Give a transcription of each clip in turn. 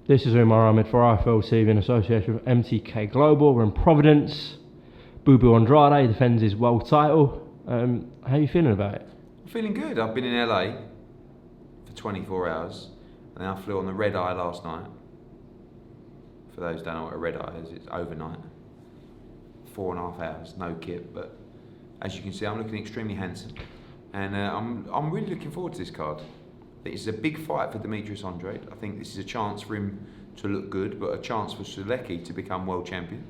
This is UMAR AHMED for IFLTV in association with MTK Global. We're in Providence. Bubu Andrade defends his world title. How are you feeling about it? I'm feeling good. I've been in LA for 24 hours and then I flew on the red eye last night. For those who don't know what a red eye is, it's overnight. 4.5 hours, no kit, but as you can see, I'm looking extremely handsome. And I'm really looking forward to this card. I think it's a big fight for Demetrius Andrade. I think this is a chance for him to look good, but a chance for Sulecki to become world champion.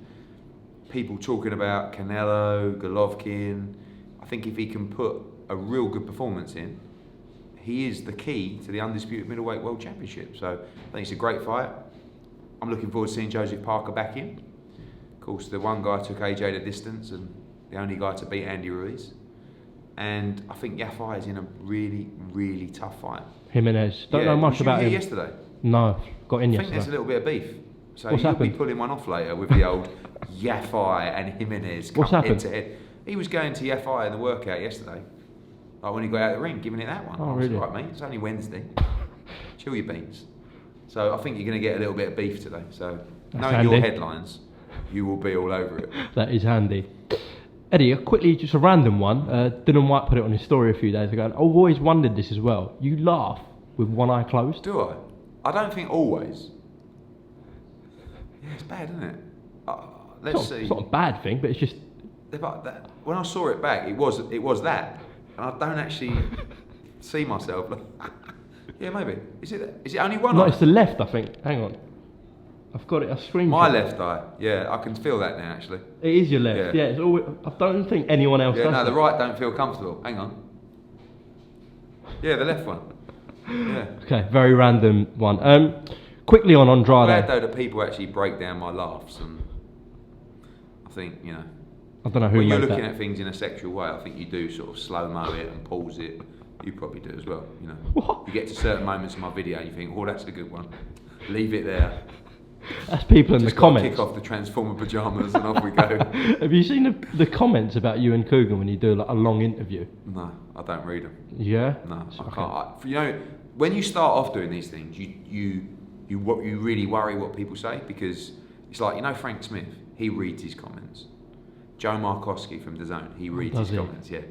People talking about Canelo, Golovkin. I think if he can put a real good performance in, he is the key to the undisputed middleweight world championship. So I think it's a great fight. I'm looking forward to seeing Joseph Parker back in. Of course, the one guy took AJ the distance and the only guy to beat Andy Ruiz. And I think Yafai is in a really, really tough fight. Jimenez. Don't know much about him. Yesterday? No, got in yesterday. I think there's a little bit of beef. So What's you'll happened? be pulling one off later with the old Yafai and Jimenez What's happened? head to head. He was going to Yafai in the workout yesterday. Like when he got out of the ring, giving it that one. Oh, I was really? right, mate, it's only Wednesday. Chill your beans. So I think you're going to get a little bit of beef today. So knowing handy. your headlines, you will be all over it. That is handy. Eddie, quickly, just a random one. Dylan White put it on his story a few days ago, and I've always wondered this as well. You laugh with one eye closed? Do I? I don't think always. Yeah, it's bad, isn't it? Let's see. It's not a bad thing, but it's just... When I saw it back, it was that, and I don't actually see myself. Yeah, maybe. Is it only one No, eye? it's the left, I think. Hang on. I've got it. I screenshot. My left eye. Yeah, I can feel that now. Actually. It is your left. Yeah. It's always, I don't think anyone else Yeah, does no, the that. right don't feel comfortable. Hang on. Yeah, the left one. Yeah. Okay, very random one. Quickly on Andrade. I'm glad though that people actually break down my laughs, and I think I don't know who when you're made looking that. at things in a sexual way, I think you do sort of slow-mo it and pause it. You probably do as well. What? You get to certain moments in my video and you think, oh, that's a good one. Leave it there. That's people in Just the gotta comments. kick off the Transformer pyjamas and off we go. Have you seen the comments about you and Coogan when you do like a long interview? No, I don't read them. Yeah? No, I Okay. can't. When you start off doing these things, you really worry what people say, because it's like, Frank Smith, he reads his comments. Joe Markowski from DAZN, he reads his comments, yeah.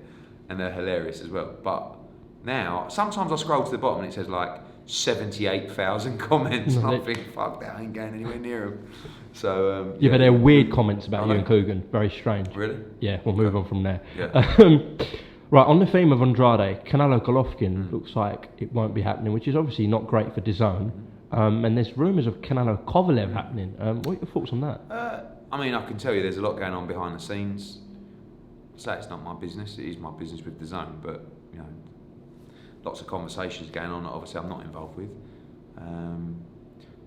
And they're hilarious as well. But now, sometimes I scroll to the bottom and it says like 78,000 comments, and I think, fuck that, I ain't going anywhere near them. So, Yeah, but they're weird comments about you and Coogan. Very strange. Really? Yeah, we'll move on from there. Yeah. Right, on the theme of Andrade, Canelo Golovkin looks like it won't be happening, which is obviously not great for DAZN. And there's rumours of Canelo Kovalev happening. What are your thoughts on that? I can tell you there's a lot going on behind the scenes. So it's not my business, it is my business with DAZN, but lots of conversations going on that obviously I'm not involved with.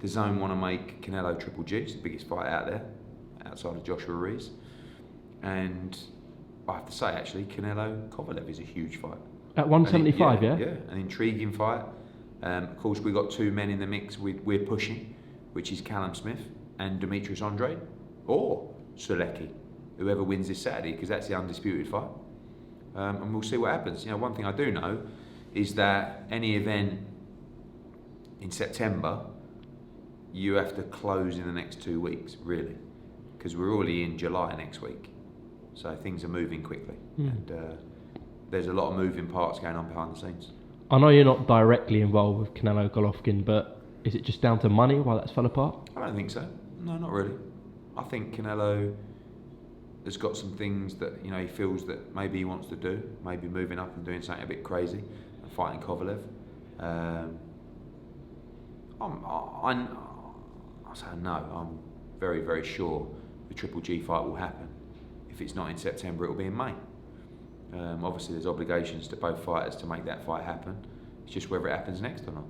DAZN want to make Canelo Triple G, it's the biggest fight out there, outside of Joshua Ruiz. And I have to say, actually, Canelo Kovalev is a huge fight. At 175, yeah? Yeah, an intriguing fight. Of course, we've got two men in the mix we're pushing, which is Callum Smith and Demetrius Andrade, or Sulecki, whoever wins this Saturday, because that's the undisputed fight. And we'll see what happens. One thing I do know is that any event in September, you have to close in the next 2 weeks, really, because we're already in July next week. So things are moving quickly, and there's a lot of moving parts going on behind the scenes. I know you're not directly involved with Canelo Golovkin, but is it just down to money why that's fell apart? I don't think so. No, not really. I think Canelo has got some things that he feels that maybe he wants to do, maybe moving up and doing something a bit crazy, and fighting Kovalev. I say no. I'm very, very sure the Triple G fight will happen. If it's not in September, it will be in May. Obviously, there's obligations to both fighters to make that fight happen. It's just whether it happens next or not.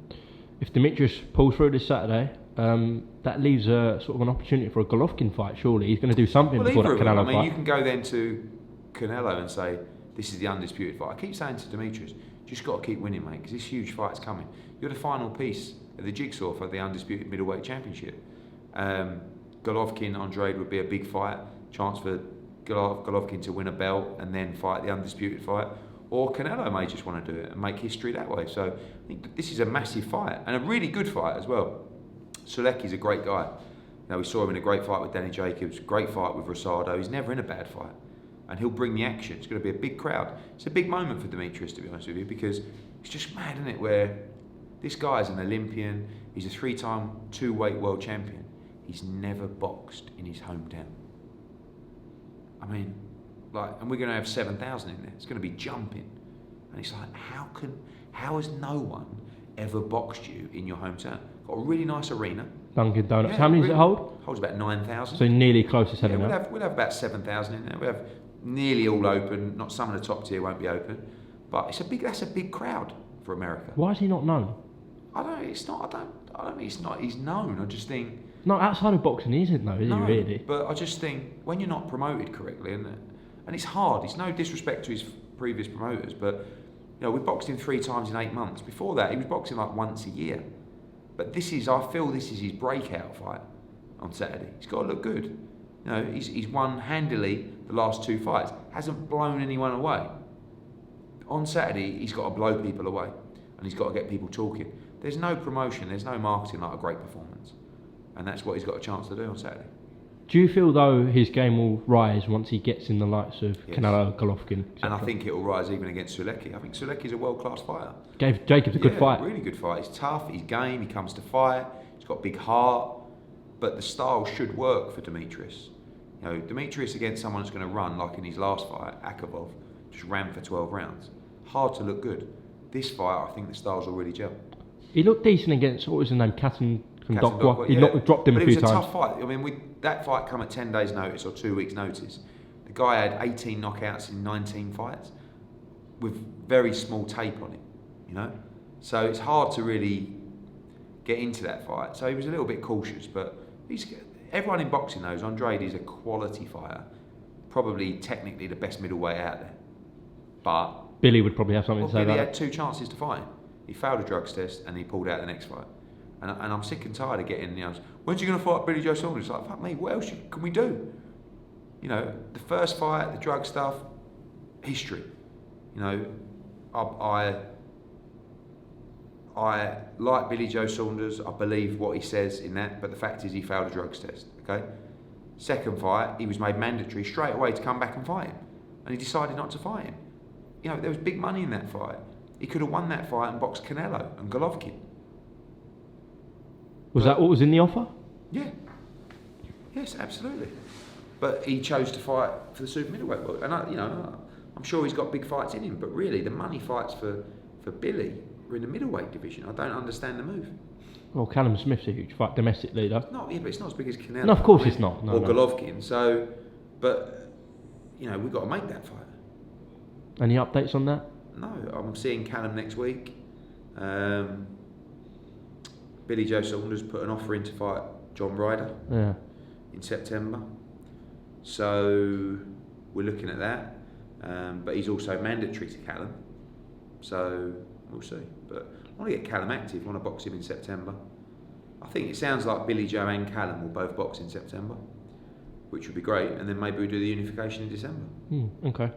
If Demetrius pulls through this Saturday, that leaves a sort of an opportunity for a Golovkin fight. Surely he's going to do something before that Canelo fight. You can go then to Canelo and say, "This is the undisputed fight." I keep saying to Demetrius, "Just got to keep winning, mate, because this huge fight's coming. You're the final piece of the jigsaw for the undisputed middleweight championship." Golovkin Andrade would be a big fight, chance for Golovkin to win a belt and then fight the undisputed fight, or Canelo may just want to do it and make history that way. So I think this is a massive fight and a really good fight as well. Sulecki's a great guy. You know, we saw him in a great fight with Danny Jacobs, great fight with Rosado. He's never in a bad fight. And he'll bring the action. It's going to be a big crowd. It's a big moment for Demetrius, to be honest with you, because it's just mad, isn't it, where this guy is an Olympian, he's a 3-time two-weight world champion. He's never boxed in his hometown. I mean, like, and we're going to have 7,000 in there. It's going to be jumping. And it's like, how has no one ever boxed you in your hometown? Got a really nice arena. Dunkin' Donuts. Yeah, How many really, does it hold? Holds about 9,000. So nearly close to 7 yeah, now. we'll have about 7,000 in there. We'll have nearly all open. Not some of the top tier won't be open, but that's a big crowd for America. Why is he not known? I don't think it's not. He's known. I just think. No, outside of boxing, he isn't though, is he really? But I just think when you're not promoted correctly, and it's hard. It's no disrespect to his previous promoters, but you know, we boxed him 3 times in 8 months. Before that, he was boxing like once a year. But I feel this is his breakout fight on Saturday. He's got to look good. You know, he's won handily the last 2 fights. Hasn't blown anyone away. On Saturday, he's got to blow people away, and he's got to get people talking. There's no promotion, there's no marketing like a great performance, and that's what he's got a chance to do on Saturday. Do you feel though his game will rise once he gets in the likes of Canelo, Golovkin, etc.? And I think it will rise even against Sulecki. I think Sulecki's a world-class fighter. Gave Jacobs a good fight. Really good fight. He's tough, he's game, he comes to fight, he's got a big heart, but the style should work for Demetrius. You know, Demetrius against someone that's going to run like in his last fight, Akavov, just ran for 12 rounds. Hard to look good. This fight, I think the styles will really gel. He looked decent against, what was his name, Katendokwa. He yeah. dropped him but a few times. It was a tough fight. I mean, that fight come at 10 days' notice or 2 weeks' notice. The guy had 18 knockouts in 19 fights with very small tape on him, you know? So it's hard to really get into that fight. So he was a little bit cautious, but everyone in boxing knows Andrade is a quality fighter, probably technically the best middleweight out there. But Billy would probably have something to say Billy about had 2 chances to fight him. He failed a drugs test and he pulled out the next fight. And I'm sick and tired of getting, you know, when's he going to fight Billy Joe Saunders? It's like, fuck me, what else can we do? You know, the first fight, the drug stuff, history. You know, I like Billy Joe Saunders. I believe what he says in that, but the fact is he failed a drugs test, okay? Second fight, he was made mandatory straight away to come back and fight him. And he decided not to fight him. You know, there was big money in that fight. He could have won that fight and boxed Canelo and Golovkin. Was that what was in the offer? Yeah. Yes, absolutely. But he chose to fight for the super middleweight world. And, I'm sure he's got big fights in him, but really the money fights for Billy are in the middleweight division. I don't understand the move. Well, Callum Smith's a huge fight domestically, though. But it's not as big as Canelo. No, of course it's not. No, or Golovkin. So, but, you know, we've got to make that fight. Any updates on that? No, I'm seeing Callum next week. Billy Joe Saunders put an offer in to fight John Ryder in September. So we're looking at that. But he's also mandatory to Callum. So we'll see. But I want to get Callum active. I want to box him in September. I think it sounds like Billy Joe and Callum will both box in September, which would be great. And then maybe we'll do the unification in December. Okay.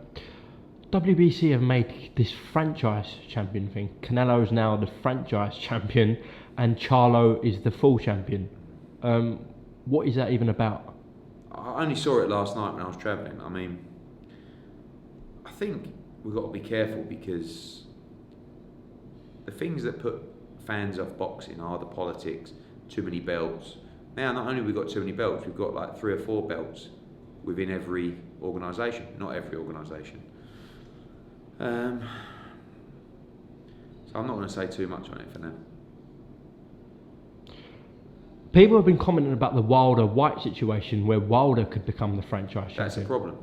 WBC have made this franchise champion thing. Canelo is now the franchise champion and Charlo is the full champion. What is that even about? I only saw it last night when I was travelling. I mean, I think we've got to be careful because the things that put fans off boxing are the politics, too many belts. Now, not only have we got too many belts, we've got like 3 or 4 belts within every organisation. Not every organisation. So I'm not going to say too much on it for now. People have been commenting about the Wilder-White situation where Wilder could become the franchise champion. That's a problem.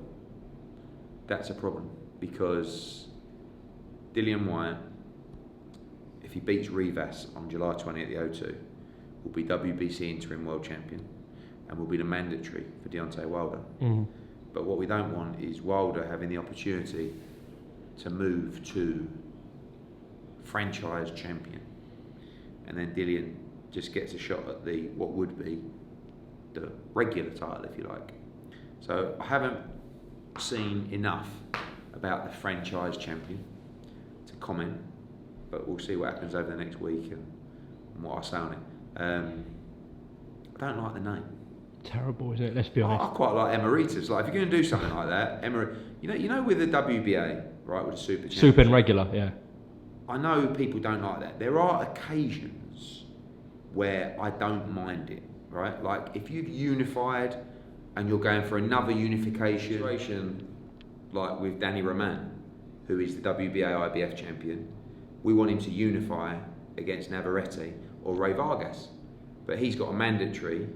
That's a problem because Dillian White, if he beats Rivas on July 20 at the O2, will be WBC interim world champion and will be the mandatory for Deontay Wilder. But what we don't want is Wilder having the opportunity to move to franchise champion, and then Dillian just gets a shot at what would be the regular title, if you like. So I haven't seen enough about the franchise champion to comment, but we'll see what happens over the next week and what I say on it. I don't like the name. Terrible, isn't it? Let's be honest. I quite like Emeritus. Like if you're going to do something like that, you know, with the WBA, right, with the Super and regular, yeah. I know people don't like that. There are occasions where I don't mind it, right? Like if you've unified and you're going for another unification, like with Danny Roman, who is the WBA IBF champion, we want him to unify against Navarrete or Ray Vargas. But he's got a mandatory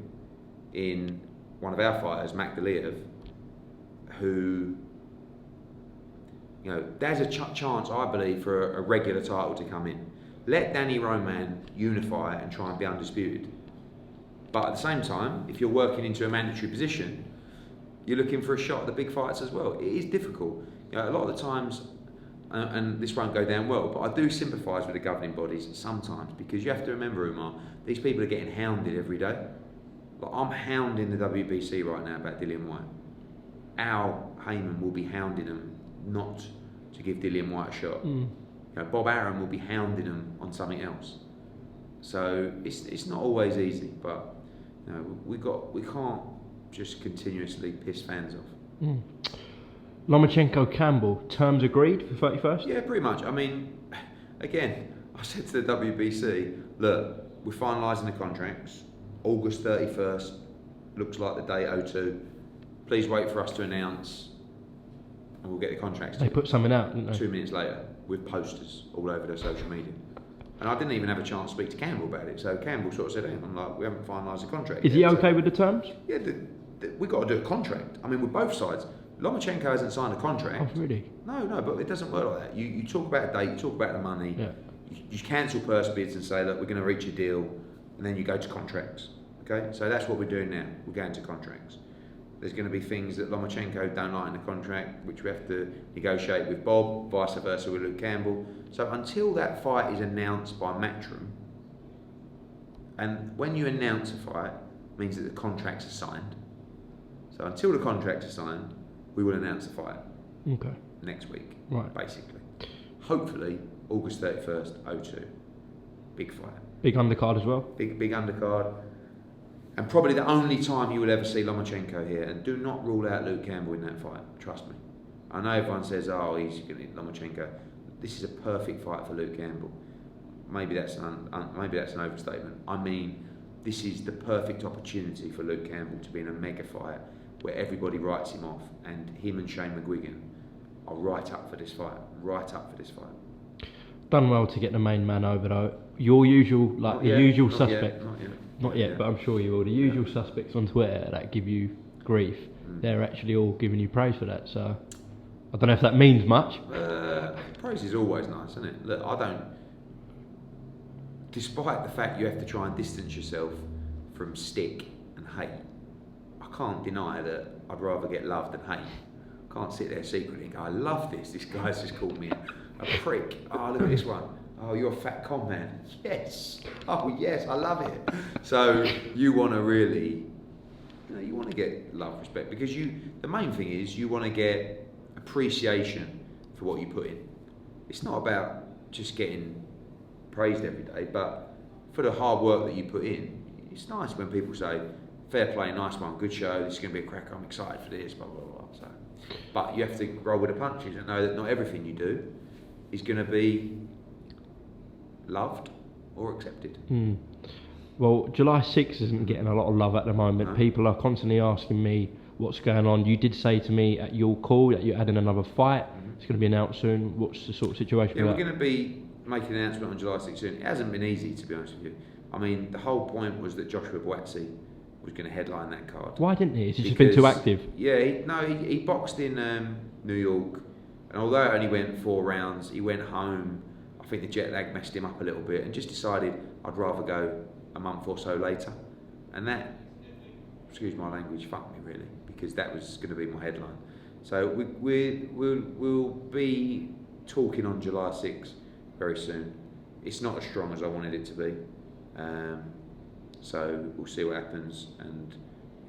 in one of our fighters, Makdaliev, who, you know, there's a chance, I believe, for a regular title to come in. Let Danny Roman unify and try and be undisputed. But at the same time, if you're working into a mandatory position, you're looking for a shot at the big fights as well. It is difficult. You know, a lot of the times, and this won't go down well, but I do sympathise with the governing bodies sometimes, because you have to remember, Umar, these people are getting hounded every day. Like, I'm hounding the WBC right now about Dillian White. Al Heyman will be hounding them not to give Dillian White a shot. You know, Bob Arum will be hounding them on something else. So it's not always easy, but you know, we can't just continuously piss fans off. Lomachenko Campbell, terms agreed for 31st? Yeah, pretty much. I mean, again, I said to the WBC, look, we're finalising the contracts. August 31st looks like the day 02. Please wait for us to announce and we'll get the contracts. They put something out, didn't they? 2 minutes later, with posters all over their social media. And I didn't even have a chance to speak to Campbell about it. So Campbell sort of said, hey, I'm like, we haven't finalised the contract Is yet. he okay with the terms? Yeah, we've got to do a contract. I mean, with both sides. Lomachenko hasn't signed a contract. Oh, really? No, but it doesn't work like that. You talk about a date, you talk about the money, you cancel purse bids and say, look, we're going to reach a deal, and then you go to contracts. Okay, so that's what we're doing now. We're going to contracts. There's going to be things that Lomachenko don't like in the contract, which we have to negotiate with Bob, vice versa with Luke Campbell. So until that fight is announced by Matchroom, and when you announce a fight, it means that the contracts are signed. So until the contracts are signed, we will announce the fight. Okay. Next week, right? Basically, hopefully August 31st, 02. Big fight. Big undercard as well. Big undercard. And probably the only time you will ever see Lomachenko here. And do not rule out Luke Campbell in that fight. Trust me. I know everyone says, oh, he's going to hit Lomachenko. This is a perfect fight for Luke Campbell. Maybe that's an overstatement. I mean, this is the perfect opportunity for Luke Campbell to be in a mega fight where everybody writes him off, and him and Shane McGuigan are right up for this fight. Done well to get the main man over though. Your usual, usual suspect. Not yet, but I'm sure you will. The usual suspects on Twitter that give you grief, they're actually all giving you praise for that. So I don't know if that means much. Praise is always nice, isn't it? Look, I don't. Despite the fact you have to try and distance yourself from stick and hate, I can't deny that I'd rather get loved than hate. I can't sit there secretly and go, I love this. This guy's just called me a prick. Oh, look at this one. Oh, you're a fat con man. Yes. Oh, yes, I love it. So you want to really, you want to get love, respect, because the main thing is you want to get appreciation for what you put in. It's not about just getting praised every day, but for the hard work that you put in. It's nice when people say, fair play, nice one, good show, this is going to be a cracker, I'm excited for this, blah, blah, blah. So, but you have to roll with the punches and know that not everything you do is going to be loved or accepted. Well, July 6th isn't getting a lot of love at the moment. No. People are constantly asking me what's going on. You did say to me at your call that you're adding another fight. It's going to be announced soon. What's the sort of situation? Yeah, we're going to be making an announcement on July 6th soon. It hasn't been easy, to be honest with you. I mean, the whole point was that Joshua Buatsi was going to headline that card. Why didn't he? Has he just been too active? Yeah, he boxed in New York, and although it only went 4 rounds, he went home. I think the jet lag messed him up a little bit, and just decided I'd rather go a month or so later. And that, excuse my language, fucked me really, because that was going to be my headline. So we'll be talking on July 6th very soon. It's not as strong as I wanted it to be. So we'll see what happens, and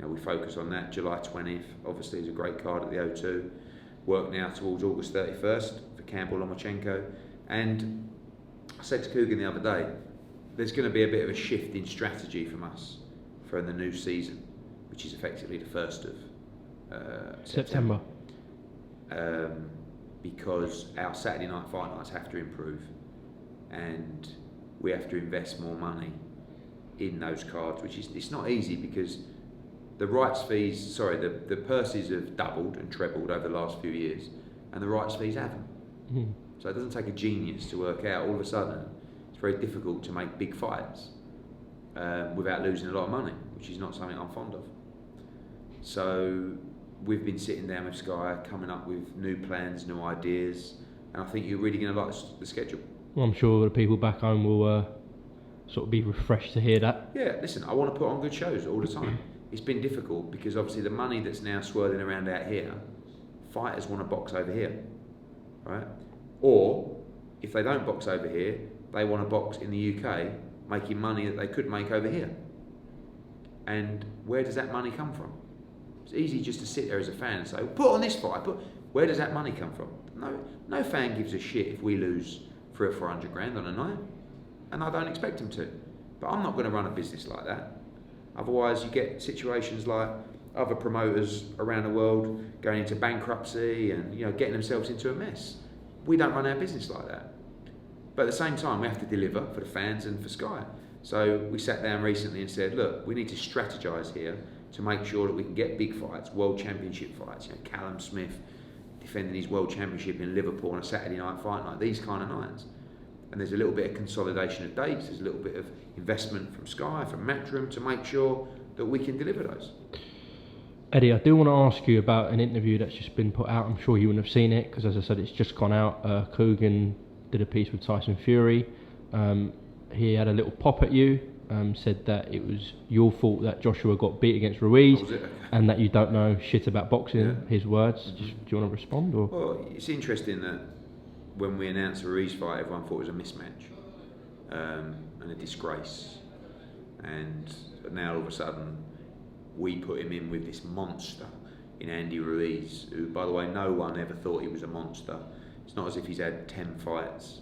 we focus on that. July 20th obviously is a great card at the O2. Work now towards August 31st for Campbell Lomachenko. And I said to Coogan the other day, there's going to be a bit of a shift in strategy from us for the new season, which is effectively the 1st of September. Because our Saturday night fight nights have to improve, and we have to invest more money in those cards, which is, it's not easy because the rights fees, the purses have doubled and trebled over the last few years, and the rights fees haven't. So it doesn't take a genius to work out all of a sudden it's very difficult to make big fights without losing a lot of money, which is not something I'm fond of. So we've been sitting down with Sky, coming up with new plans, new ideas, and I think you're really going to like the schedule. Well, I'm sure the people back home will sort of be refreshed to hear that. Yeah, listen, I want to put on good shows all the time. It's been difficult because obviously the money that's now swirling around out here, fighters want to box over here, right? Or if they don't box over here, they want to box in the UK, making money that they could make over here. And where does that money come from? It's easy just to sit there as a fan and say, well, put on this fight, but where does that money come from? No fan gives a shit if we lose 300 or 400 grand on a night, and I don't expect them to. But I'm not going to run a business like that. Otherwise, you get situations like other promoters around the world going into bankruptcy and getting themselves into a mess. We don't run our business like that. But at the same time, we have to deliver for the fans and for Sky. So we sat down recently and said, look, we need to strategise here to make sure that we can get big fights, world championship fights. Callum Smith defending his world championship in Liverpool on a Saturday night fight night, these kind of nights. And there's a little bit of consolidation of dates, there's a little bit of investment from Sky, from Matchroom to make sure that we can deliver those. Eddie, I do want to ask you about an interview that's just been put out. I'm sure you wouldn't have seen it because, as I said, it's just gone out. Coogan did a piece with Tyson Fury. He had a little pop at you, said that it was your fault that Joshua got beat against Ruiz and that you don't know shit about boxing, his words. Do you want to respond? Or? Well, it's interesting that when we announced the Ruiz fight, everyone thought it was a mismatch and a disgrace. And now all of a sudden, we put him in with this monster in Andy Ruiz, who, by the way, no one ever thought he was a monster. It's not as if he's had 10 fights.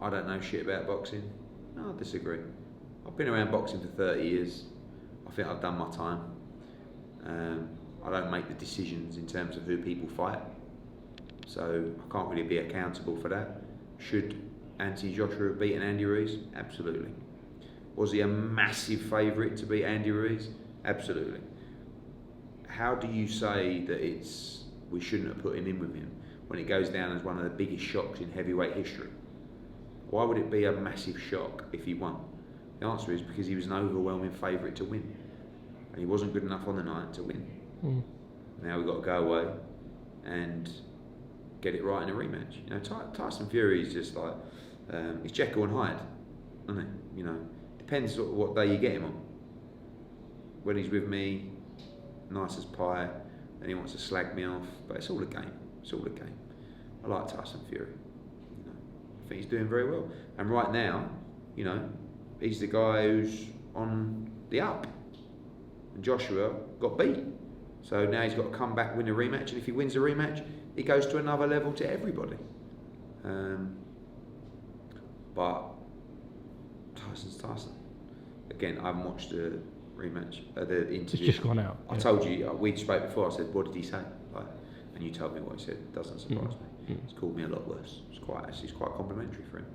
I don't know shit about boxing. No, I disagree. I've been around boxing for 30 years. I think I've done my time. I don't make the decisions in terms of who people fight. So I can't really be accountable for that. Should Anthony Joshua have beaten Andy Ruiz? Absolutely. Was he a massive favourite to beat Andy Ruiz? Absolutely. How do you say that we shouldn't have put him in with him when it goes down as one of the biggest shocks in heavyweight history? Why would it be a massive shock if he won? The answer is because he was an overwhelming favourite to win, and he wasn't good enough on the night to win. Now we've got to go away and get it right in a rematch. Tyson Fury is just like he's Jekyll and Hyde, isn't he? Depends sort of what day you get him on. When he's with me, nice as pie, and he wants to slag me off, but it's all a game. It's all a game. I like Tyson Fury. I think he's doing very well, and right now, he's the guy who's on the up. And Joshua got beat, so now he's got to come back, win a rematch, and if he wins a rematch, he goes to another level to everybody. But Tyson's Tyson. Again, I haven't watched the rematch, the interview. It's just gone out. I told you, we spoke before, I said, what did he say? And you told me what he said. It doesn't surprise me. It's called me a lot worse. It's quite complimentary for him.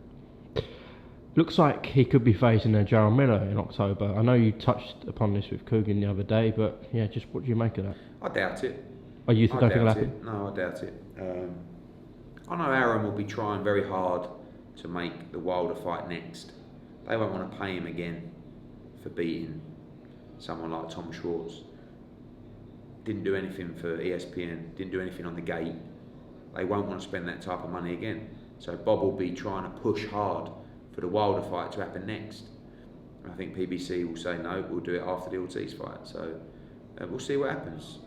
Looks like he could be facing Jarrell Miller in October. I know you touched upon this with Coogan the other day, but yeah, just what do you make of that? I doubt it. Oh, you don't think it'll happen? No, I doubt it. I know Aaron will be trying very hard to make the Wilder fight next. They won't want to pay him again for beating someone like Tom Schwartz. Didn't do anything for ESPN, didn't do anything on the gate. They won't want to spend that type of money again. So Bob will be trying to push hard for the Wilder fight to happen next. And I think PBC will say no, we'll do it after the Ortiz fight. So we'll see what happens.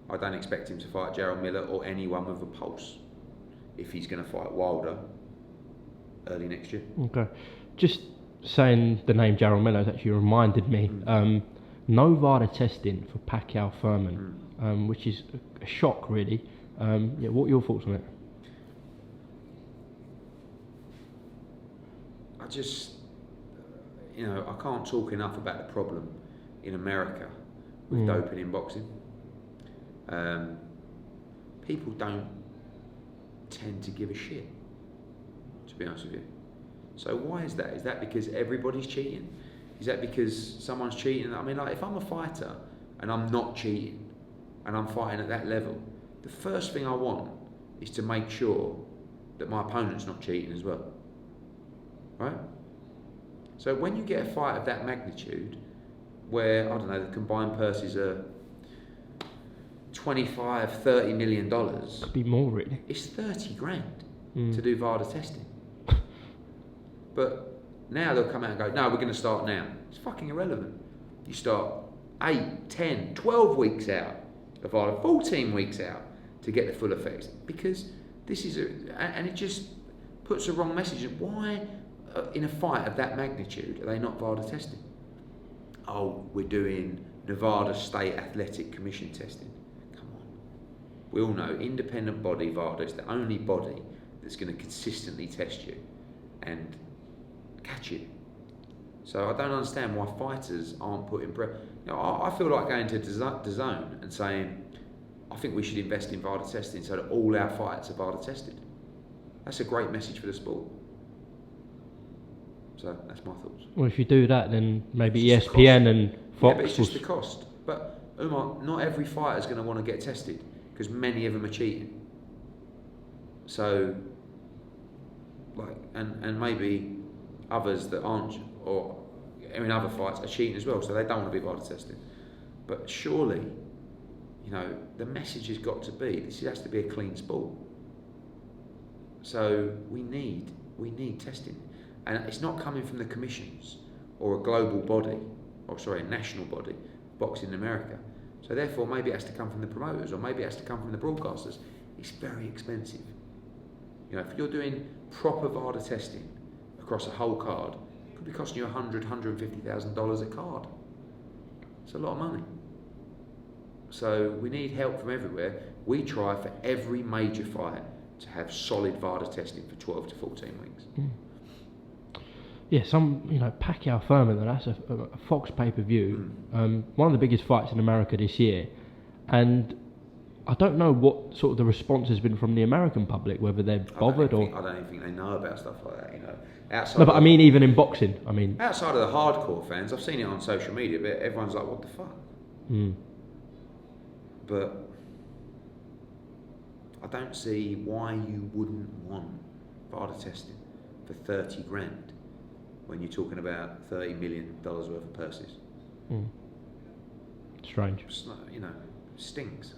I don't expect him to fight Jarrell Miller or anyone with a pulse if he's going to fight Wilder early next year. Okay. Just saying the name Jarrell Miller has actually reminded me. No VADA testing for Pac-Thurman, which is a shock, really. What are your thoughts on it? I just, I can't talk enough about the problem in America with doping in boxing. People don't tend to give a shit, to be honest with you. So why is that? Is that because everybody's cheating? Is that because someone's cheating? I mean, like, if I'm a fighter and I'm not cheating and I'm fighting at that level, the first thing I want is to make sure that my opponent's not cheating as well, right? So when you get a fight of that magnitude, where, I don't know, the combined purses are $25-30 million, Could be more, really. it's 30 grand to do VADA testing. But now they'll come out and go, no, we're going to start now. It's fucking irrelevant. You start 8, 10, 12 weeks out of VADA, 14 weeks out to get the full effects, because this is and it just puts a wrong message. Why, in a fight of that magnitude, are they not VADA testing? Oh, we're doing Nevada State Athletic Commission testing. Come on. We all know independent body VADA is the only body that's going to consistently test you and catch you. So I don't understand why fighters aren't put in pressure. I feel like going to DAZN and saying, I think we should invest in VADA testing so that all our fights are VADA tested. That's a great message for the sport. So that's my thoughts. Well, if you do that, then maybe ESPN and Fox. Yeah, but it's just the cost. But Umar, not every fighter is going to want to get tested because many of them are cheating. So, like, and maybe others that aren't, or in other fights are cheating as well, so they don't want to be VADA tested. But surely, the message has got to be this has to be a clean sport. So we need testing. And it's not coming from the commissions or a global body, a national body, boxing in America. So therefore, maybe it has to come from the promoters, or maybe it has to come from the broadcasters. It's very expensive. If you're doing proper VADA testing across a whole card, it could be costing you $150,000 a card. It's a lot of money. So we need help from everywhere. We try for every major fight to have solid VADA testing for 12 to 14 weeks. Yeah, Pac-Thurman, that's a Fox pay-per-view. One of the biggest fights in America this year. And I don't know what sort of the response has been from the American public, whether they're bothered I don't even think they know about stuff like that, Outside no, but even in boxing, outside of the hardcore fans, I've seen it on social media, but everyone's like, what the fuck? But I don't see why you wouldn't want VADA testing for 30 grand when you're talking about $30 million worth of purses. Strange. Stinks.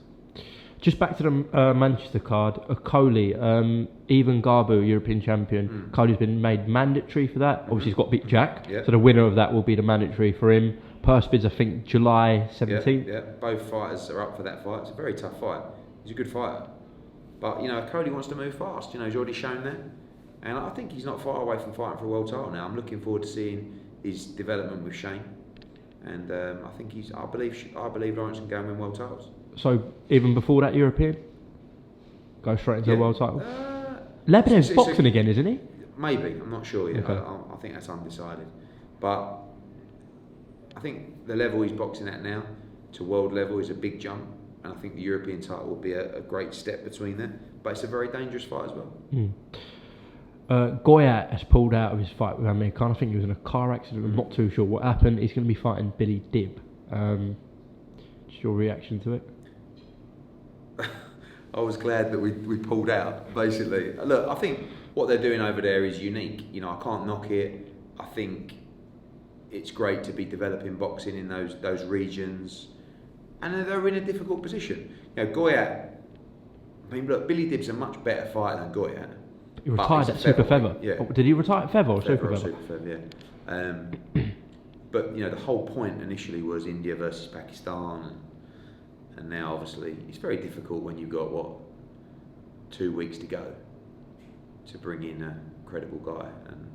Just back to the Manchester card, Coley, Ivan Garbu, European champion. Coley's been made mandatory for that. Obviously, he's got to beat Jack, so the winner of that will be the mandatory for him. Purse bids, I think, July 17th. Yeah, both fighters are up for that fight. It's a very tough fight. He's a good fighter. But, Coley wants to move fast. He's already shown that. And I think he's not far away from fighting for a world title now. I'm looking forward to seeing his development with Shane. And I think I believe Lawrence can go and win world titles. So even before that European, go straight into a world title. Lebedev's boxing again, isn't he? Maybe, I'm not sure yet. Okay. I think that's undecided. But I think the level he's boxing at now to world level is a big jump, and I think the European title will be a great step between them. But it's a very dangerous fight as well. Goyat has pulled out of his fight with Amir Khan. I think he was in a car accident. I'm not too sure what happened. He's going to be fighting Billy Dib. Just your reaction to it? I was glad that we pulled out, basically. Look, I think what they're doing over there is unique. I can't knock it. I think it's great to be developing boxing in those regions. And they're in a difficult position. Goyat, look, Billy Dib's a much better fighter than Goyat. He retired at Super Feather. Yeah. Oh, did he retire at Feather or Super Feather? Super Feather, yeah. But the whole point initially was India versus Pakistan, and now obviously it's very difficult when you've got 2 weeks to go to bring in a credible guy, and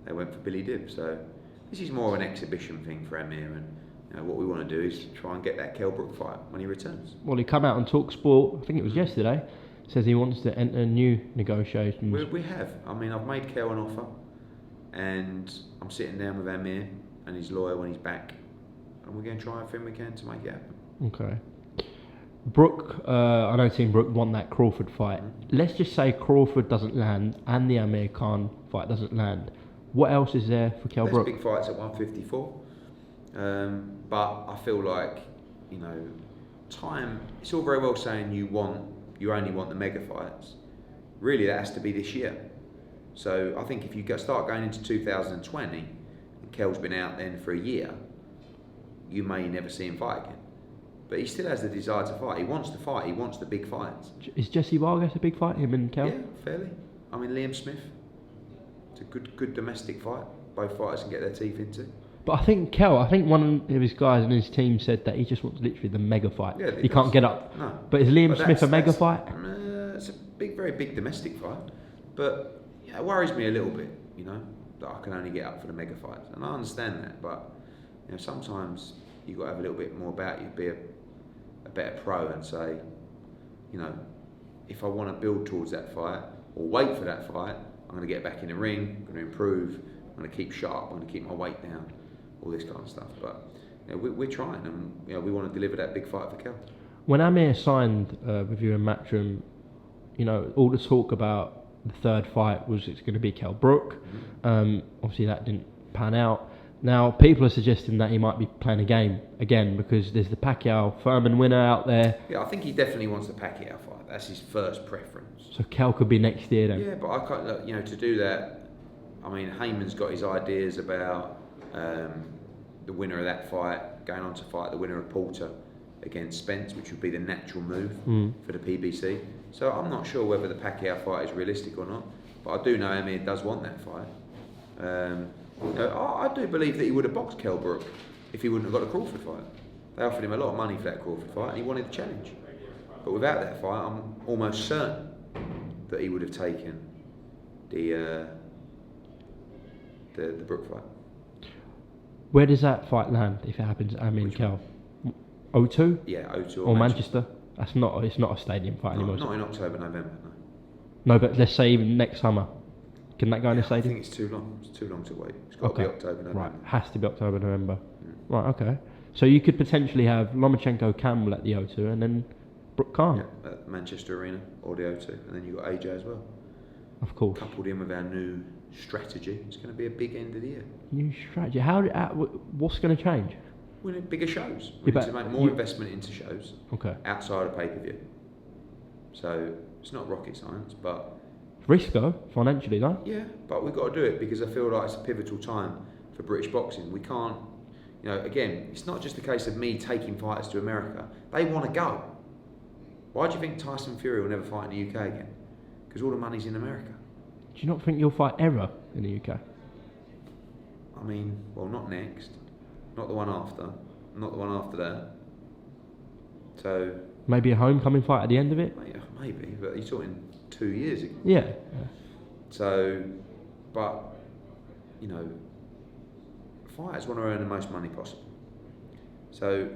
they went for Billy Dib. So this is more of an exhibition thing for Amir, and what we want to do is try and get that Kell Brook fight when he returns. Well, he came out on TalkSport, I think it was yesterday. Says he wants to enter new negotiations. We have. I've made Kell an offer. and I'm sitting down with Amir and his lawyer when he's back, and we're going to try everything we can to make it happen. Okay. Brook, I know Team Brook want that Crawford fight. Let's just say Crawford doesn't land and the Amir Khan fight doesn't land. What else is there for Kell Brook? There's big fights at 154, but I feel like, time. It's all very well saying you only want the mega fights. Really, that has to be this year. So I think if you start going into 2020, and Kell's been out then for a year, you may never see him fight again. But he still has the desire to fight. He wants to fight. He wants the big fights. Is Jesse Vargas a big fight, him and Kell? Yeah, fairly. I mean, Liam Smith. It's a good domestic fight. Both fighters can get their teeth into. But I think one of his guys in his team said that he just wants literally the mega fight. Yeah, he can't get up. No. But is Liam Smith a mega fight? It's a very big domestic fight. But it worries me a little bit, that I can only get up for the mega fights. And I understand that, but sometimes you've got to have a little bit more about you, be a better pro and say, if I want to build towards that fight or wait for that fight, I'm going to get back in the ring, I'm going to improve, I'm going to keep sharp, I'm going to keep my weight down, all this kind of stuff. But we're trying, and we want to deliver that big fight for Kell. When Amir signed with you in Matchroom, all the talk about the third fight was it's going to be Kell Brook. Obviously that didn't pan out. Now people are suggesting that he might be playing a game again because there's the Pacquiao-Thurman winner out there. Yeah, I think he definitely wants the Pacquiao fight. That's his first preference. So Kell could be next year then. Yeah, but I can't. To do that, I mean, Heyman's got his ideas about the winner of that fight going on to fight the winner of Porter against Spence, which would be the natural move for the PBC. So I'm not sure whether the Pacquiao fight is realistic or not, but I do know Amir does want that fight. I do believe that he would have boxed Kell Brook if he wouldn't have got a Crawford fight. They offered him a lot of money for that Crawford fight and he wanted the challenge. But without that fight, I'm almost certain that he would have taken the Brook fight. Where does that fight land if it happens at Amir and Kell? O2? Yeah, O2 or Manchester? It's not a stadium fight anymore. Not in October, November, no. No, but let's say even next summer. Can that go in a stadium? I think it's too long. It's too long to wait. It's got to be October, November. Right, has to be October, November. Right, okay. So you could potentially have Lomachenko, Campbell at the O2 and then Brook Khan. Yeah, at Manchester Arena or the O2. And then you've got AJ as well. Of course. Coupled in with our new strategy. It's going to be a big end of the year. New strategy? What's going to change? We need bigger shows. We need to make more investment into shows outside of pay-per-view. So it's not rocket science, but... Risco, financially, though. Yeah, but we've got to do it because I feel like it's a pivotal time for British boxing. We can't, again, it's not just a case of me taking fighters to America. They want to go. Why do you think Tyson Fury will never fight in the UK again? Because all the money's in America. Do you not think you'll fight ever in the UK? I mean, well, not next. Not the one after. Not the one after that. So... Maybe a homecoming fight at the end of it? Maybe, but you're talking 2 years ago. Yeah. So, but, fighters want to earn the most money possible. So,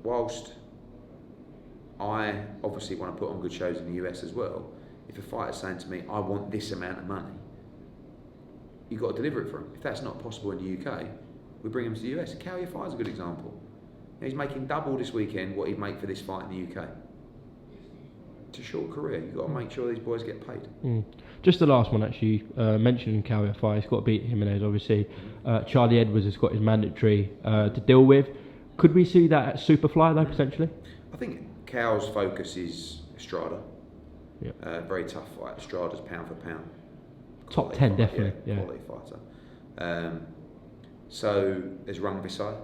whilst I obviously want to put on good shows in the US as well, if a fighter's saying to me, I want this amount of money, you've got to deliver it for him. If that's not possible in the UK, we bring him to the US. Cowyer Fire's a good example. He's making double this weekend what he'd make for this fight in the UK. It's a short career. You've got to make sure these boys get paid. Just the last one, actually. Mentioning Cowyer Fire, he's got to beat Jimenez, obviously. Charlie Edwards has got his mandatory to deal with. Could we see that at Superfly, though, potentially? I think Cow's focus is Estrada. Yeah. Very tough fight. Estrada's pound for pound. Top 10, definitely. Yeah. Quality fighter. So there's Rung Visai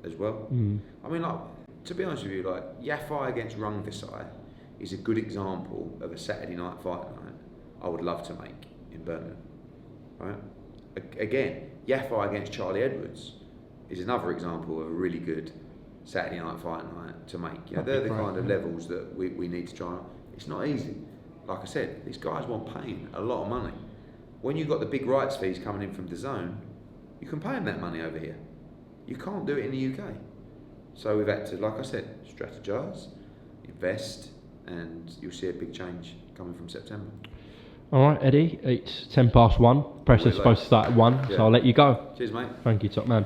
as well. I mean, to be honest with you, Yafai against Rung Visai is a good example of a Saturday night fight night I would love to make in Birmingham. Right? Again, Yafai against Charlie Edwards is another example of a really good Saturday night fight night to make. They're the kind of levels that we need to try. It's not easy. Like I said, these guys want paying a lot of money. When you've got the big rights fees coming in from DAZN, you can pay them that money over here. You can't do it in the UK. So we've had to, like I said, strategise, invest, and you'll see a big change coming from September. All right, Eddie. It's 1:10. Press is Really supposed to start at 1, Yeah. so I'll let you go. Cheers, mate. Thank you, top man.